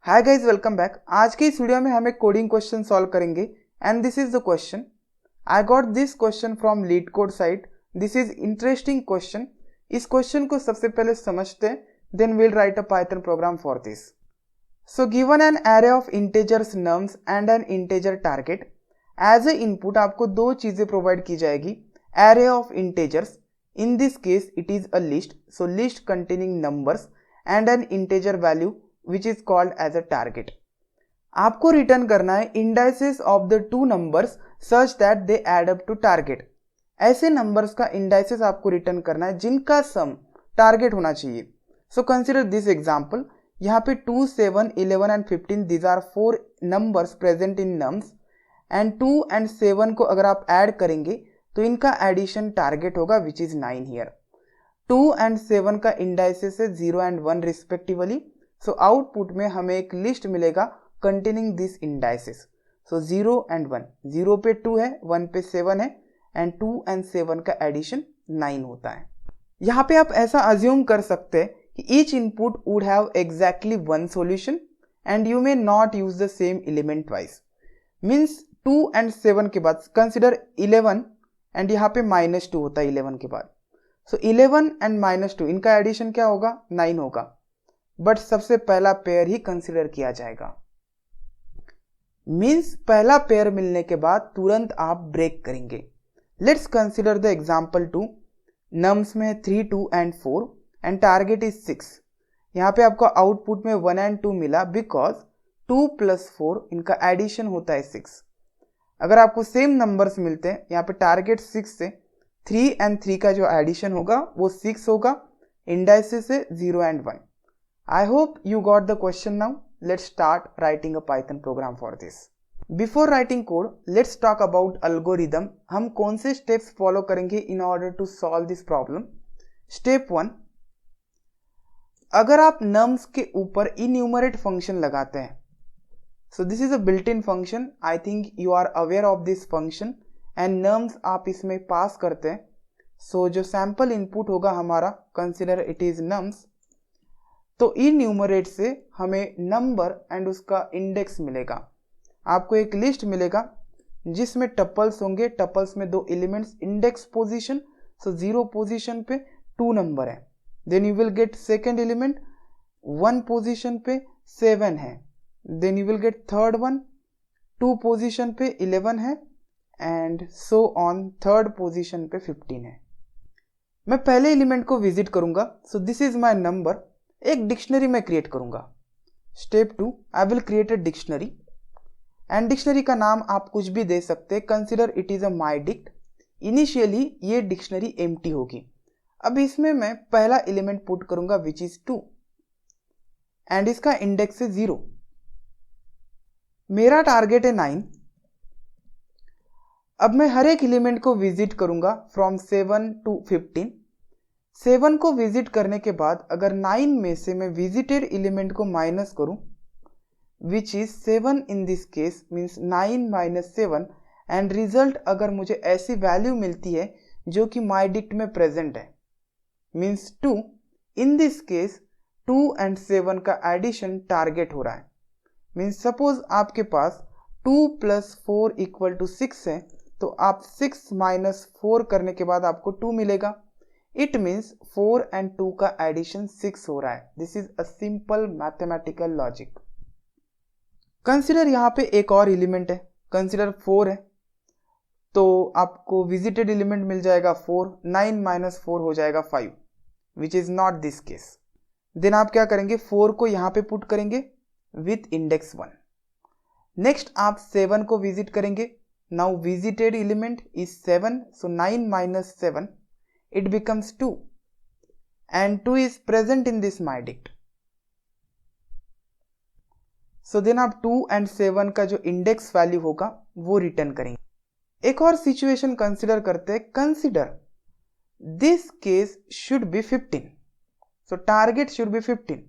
Hi guys, welcome back. आज के इस वीडियो में हम एक कोडिंग क्वेश्चन सॉल्व करेंगे and this is the question. I got this question from LeetCode site. This is interesting question. इस क्वेश्चन को सबसे पहले समझते हैं, then will write a Python program for this. So given an array of integers nums and an integer target. As a input आपको दो चीजें प्रोवाइड की जाएगी, array of integers, in this case it is a list, so list containing numbers and an integer value which is called as a target. आपको return करना है indices of the two numbers such that they add up to target. ऐसे numbers का indices आपको return करना है जिनका sum target होना चाहिए। So consider this example. यहाँ पे 2, 7, 11 and 15 these are 4 numbers present in nums and 2 and 7 को अगर आप ऐड करेंगे तो इनका एडिशन टारगेट होगा विच इज 9 हियर। 2 एंड 7 का इंडाइसेस है 0 एंड 1 रिस्पेक्टिवली। सो आउटपुट में हमें एक लिस्ट मिलेगा containing this indices. So 0 and 1, 0 पे 2 है, 1 पे 7 है एंड 2 एंड 7 का एडिशन 9 होता है। यहाँ पे आप ऐसा अज्यूम कर सकते हैं कि each input would have exactly one solution and you may not use the same element wise. Means 2 and 7 के बाद कंसिडर 11 एंड यहाँ पे -2 होता है 11 के बाद। सो 11 एंड -2 इनका एडिशन क्या होगा? 9 होगा। बट सबसे पहला पेयर ही कंसिडर किया जाएगा। मीन्स पहला पेयर मिलने के बाद तुरंत आप ब्रेक करेंगे। Let's consider the example 2। Nums में 3, 2 एंड 4 एंड टारगेट इज 6। यहाँ पे आपको आउटपुट में 1 एंड 2 मिला बिकॉज 2 + 4 इनका एडिशन होता है 6। अगर आपको सेम नंबर्स मिलते हैं, यहाँ पे टारगेट 6 से 3 एंड 3 का जो एडिशन होगा वो 6 होगा, इंडाइसेस से 0 and 1। I hope you got the question now. Let's start writing a Python program for this. Before writing code, let's talk about algorithm. हम कौन से steps follow करेंगे in order to solve this problem. Step 1. अगर आप nums के ऊपर enumerate function लगाते हैं, so this is a built-in function. I think you are aware of this function and nums आप इसमें pass करते हैं. So जो sample input होगा हमारा, consider it is nums. तो इन्यूमरेट से हमें नंबर एंड उसका इंडेक्स मिलेगा। आपको एक लिस्ट मिलेगा जिसमें टपल्स होंगे, टपल्स में 2 elements, index position, so 0 position पे 2 नंबर है। Then you will get second element 1 position पे 7 है। Then you will get third one 2 position पे 11 है and so on, third position पे 15 है। मैं पहले एलिमेंट को विजिट करूंगा। So this is my number. एक डिक्शनरी में क्रिएट करूंगा। Step 2, I will create a dictionary and dictionary का नाम आप कुछ भी दे सकते हैं। Consider it is a my dict. Initially ये डिक्शनरी एम्प्टी होगी। अब इसमें मैं पहला एलिमेंट पुट करूंगा विच इज 2 एंड इसका इंडेक्स है 0। मेरा टारगेट है 9। अब मैं हर एक एलिमेंट को विजिट करूंगा फ्रॉम 7 to 15। 7 को विजिट करने के बाद अगर 9 में से मैं विजिटेड एलिमेंट को माइनस करूं which is 7 in this case, means 9 - 7 and result अगर मुझे ऐसी वैल्यू मिलती है जो कि माई डिक्ट में प्रेजेंट है, means 2। In this case 2 and 7 का एडिशन टारगेट हो रहा है। मीन्स सपोज आपके पास 2 + 4 = 6 है, तो आप 6 - 4 करने के बाद आपको 2 मिलेगा। इट मीन्स 4 एंड 2 का एडिशन 6 हो रहा है। This is a simple mathematical logic. Consider यहाँ पे एक और एलिमेंट है, कंसिडर 4 है, तो आपको विजिटेड एलिमेंट मिल जाएगा 4। 9 - 4 हो जाएगा 5, which is not this case. देन आप क्या करेंगे, 4 को यहाँ पे पुट करेंगे विथ इंडेक्स 1। नेक्स्ट आप 7 को विजिट करेंगे। Now visited element is 7, so 9 - 7 it becomes 2 and 2 is present in this my dict. So then आप 2 and 7 का जो इंडेक्स वैल्यू होगा वो रिटर्न करेंगे। एक और सिचुएशन कंसिडर करते हैं। Consider this case should be 15, so target should be 15।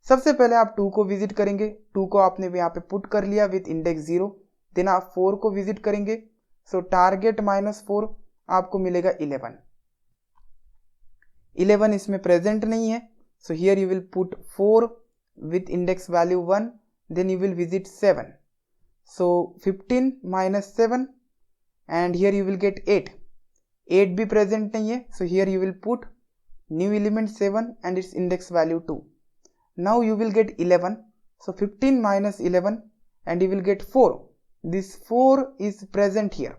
सबसे पहले आप 2 को विजिट करेंगे। 2 को आपने यहाँ पे पुट कर लिया विथ इंडेक्स 0। देन आप 4 को विजिट करेंगे, सो टारगेट -4 आपको मिलेगा 11। 11 इसमें प्रेजेंट नहीं है, so here you will put 4 with index value 1, then you will visit 7. So 15 minus 7 and here you will get 8. 8 भी present नहीं है, so here you will put new element 7 and its index value 2. Now you will get 11. So 15 minus 11 and you will get 4. This 4 is present here.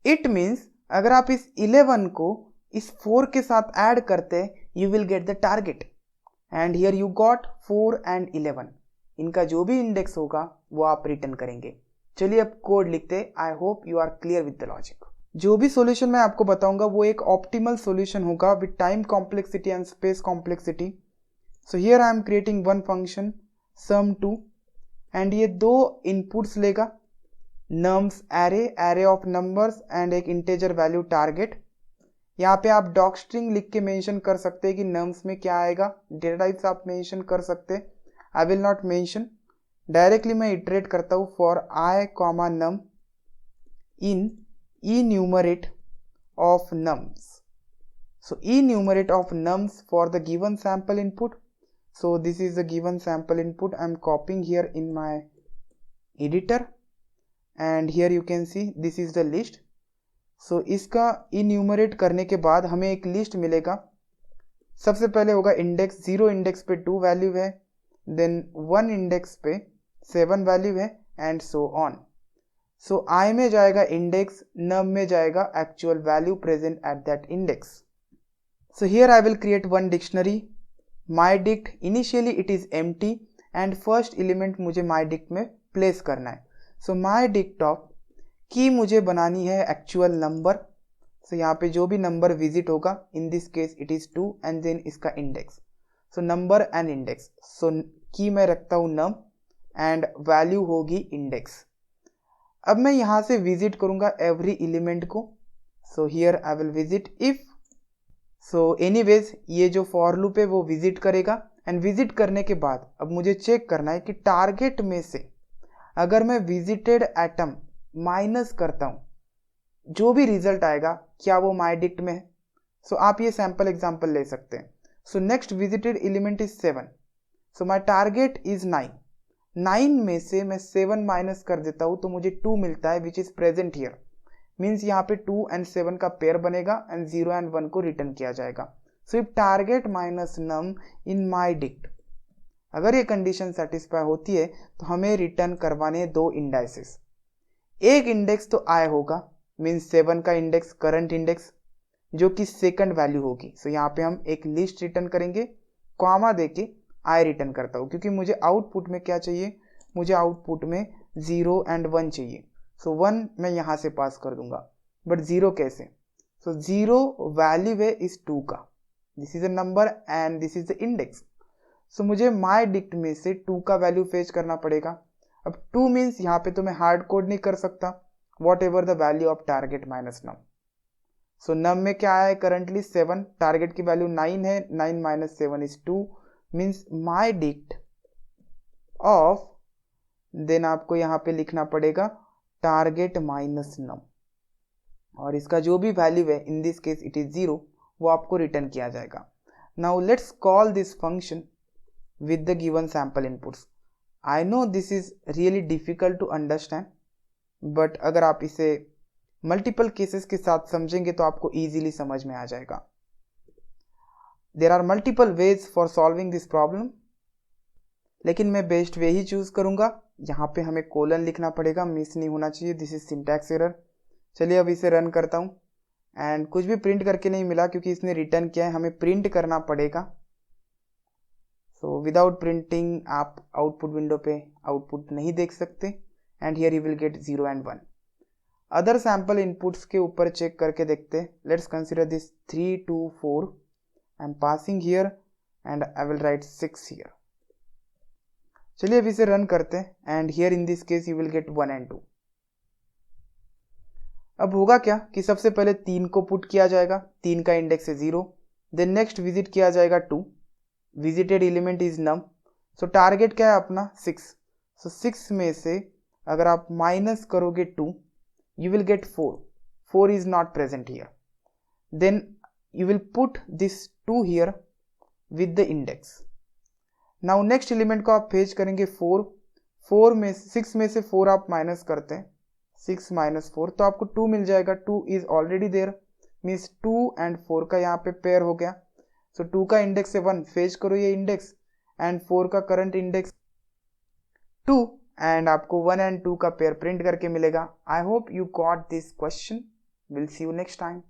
It means अगर आप इस 11 को इस 4 के साथ ऐड करते you will get the target. And here you got 4 and 11. इनका जो भी इंडेक्स होगा वो आप रिटर्न करेंगे. चलिए अब कोड लिखते. I hope you are clear with the logic. जो भी सॉल्यूशन मैं आपको बताऊंगा वो एक ऑप्टिमल सॉल्यूशन होगा with time complexity and space complexity. So here I am creating one function sum2 and ये दो इनपुट्स लेगा, nums array of numbers and एक इंटेजर वैल्यू टारगेट. यहाँ पे आप डॉक स्ट्रिंग लिख के मेंशन कर सकते हैं कि नम्स में क्या आएगा. डेटा टाइप्स आप मेंशन कर सकते हैं. I will not mention, directly मैं इटरेट करता हूँ for i comma num in enumerate of nums. So enumerate of nums for the given sample input. So this is the given sample input. I am copying here in my editor and here you can see this is the list. So इसका enumerate करने के बाद हमें एक list मिलेगा. सबसे पहले होगा इंडेक्स. 0 इंडेक्स पे 2 वैल्यू है, देन 1 इंडेक्स पे 7 वैल्यू है एंड सो ऑन. सो आई में जाएगा इंडेक्स, नम में जाएगा actual value present at that index. So here I will create one dictionary mydict. Initially it is empty and first element मुझे mydict में प्लेस करना है. सो mydict ऑफ की मुझे बनानी है एक्चुअल नंबर. सो यहाँ पे जो भी नंबर विजिट होगा, in this case it is 2 and then इसका index. So number and index. So की मैं रखता हूँ नम एंड वैल्यू होगी इंडेक्स. अब मैं यहाँ से विजिट करूंगा एवरी एलिमेंट को. So here I will visit if. So anyways ये जो फॉर लूप है वो विजिट करेगा एंड विजिट करने के बाद अब मुझे चेक करना है कि टारगेट में से अगर मैं विजिटेड एटम माइनस करता हूँ, जो भी रिजल्ट आएगा क्या वो mydict में है. सो आप ये सैंपल एग्जांपल ले सकते हैं. So next visited element is 7. So my target is 9. 9 में से मैं 7 माइनस कर देता हूँ तो मुझे 2 मिलता है which is present here. Means यहाँ पे 2 एंड 7 का पेयर बनेगा एंड 0 एंड 1 को रिटर्न किया जाएगा. So if target minus num in mydict, अगर ये कंडीशन सेटिस्फाई होती है तो हमें रिटर्न करवाने 2 इंडाइसेस. एक इंडेक्स तो आई होगा, मीन्स 7 का इंडेक्स करंट इंडेक्स जो कि सेकंड वैल्यू होगी. सो यहाँ पे हम एक लिस्ट रिटर्न करेंगे, कॉमा देके आई रिटर्न करता हूँ क्योंकि मुझे आउटपुट में क्या चाहिए, मुझे आउटपुट में 0 एंड 1 चाहिए. सो 1 मैं यहाँ से पास कर दूंगा, बट 0 कैसे. सो 0 वैल्यू है इस 2 का, this is a number and this is the index. So मुझे mydict में से 2 का वैल्यू फेच करना पड़ेगा. अब 2 मीन्स यहाँ पे तो मैं हार्ड कोड नहीं कर सकता, whatever the value of target minus num. So num में क्या है करंटली 7, टारगेट की वैल्यू 9 है, 9 minus 7 is 2 means mydict of, then आपको यहाँ पे लिखना पड़ेगा टारगेट माइनस नम और इसका जो भी वैल्यू है, in this case it is 0, वो आपको रिटर्न किया जाएगा. Now let's call this function with the given sample inputs. I know this is really difficult to understand, but अगर आप इसे मल्टीपल केसेस के साथ समझेंगे तो आपको इजीली समझ में आ जाएगा. There are multiple ways for solving this problem, लेकिन मैं बेस्ट वे ही चूज करूंगा. यहाँ पे हमें कोलन लिखना पड़ेगा, मिस नहीं होना चाहिए, दिस इज सिंटैक्स एरर. चलिए अब इसे रन करता हूँ एंड कुछ भी प्रिंट करके नहीं मिला क्योंकि इसने रिटर्न किया है, हमें प्रिंट करना पड़ेगा. सो विदाउट प्रिंटिंग आप आउटपुट विंडो पे आउटपुट नहीं देख सकते and here you will gate 0 and 1. Other sample inputs के ऊपर चेक करके देखते हैं. Let's consider this 3 2 4. I am passing here and I will write 6 here. चलिए अब इसे रन करते हैं and here in this case you will gate 1 and 2. अब होगा क्या कि सबसे पहले 3 को पुट किया जाएगा, 3 का इंडेक्स है 0. देन नेक्स्ट विजिट किया जाएगा 2, visited element is num. So target क्या है अपना 6. सो 6 में से अगर आप माइनस करोगे 2 you will get 4. 4 is not present here. Then you will put this 2 here with the index. Now next element को आप फेच करेंगे 4 में 6 में से 4 आप माइनस करते हैं, 6 माइनस 4 तो आपको 2 मिल जाएगा। 2 is already there, means 2 and 4 का यहाँ पे पेयर हो गया। सो 2 का इंडेक्स है 1, फेच करो ये इंडेक्स, एंड 4 का करंट इंडेक्स 2, एंड आपको 1 एंड 2 का पेयर प्रिंट करके मिलेगा। आई hope you got this question. Will see you next time.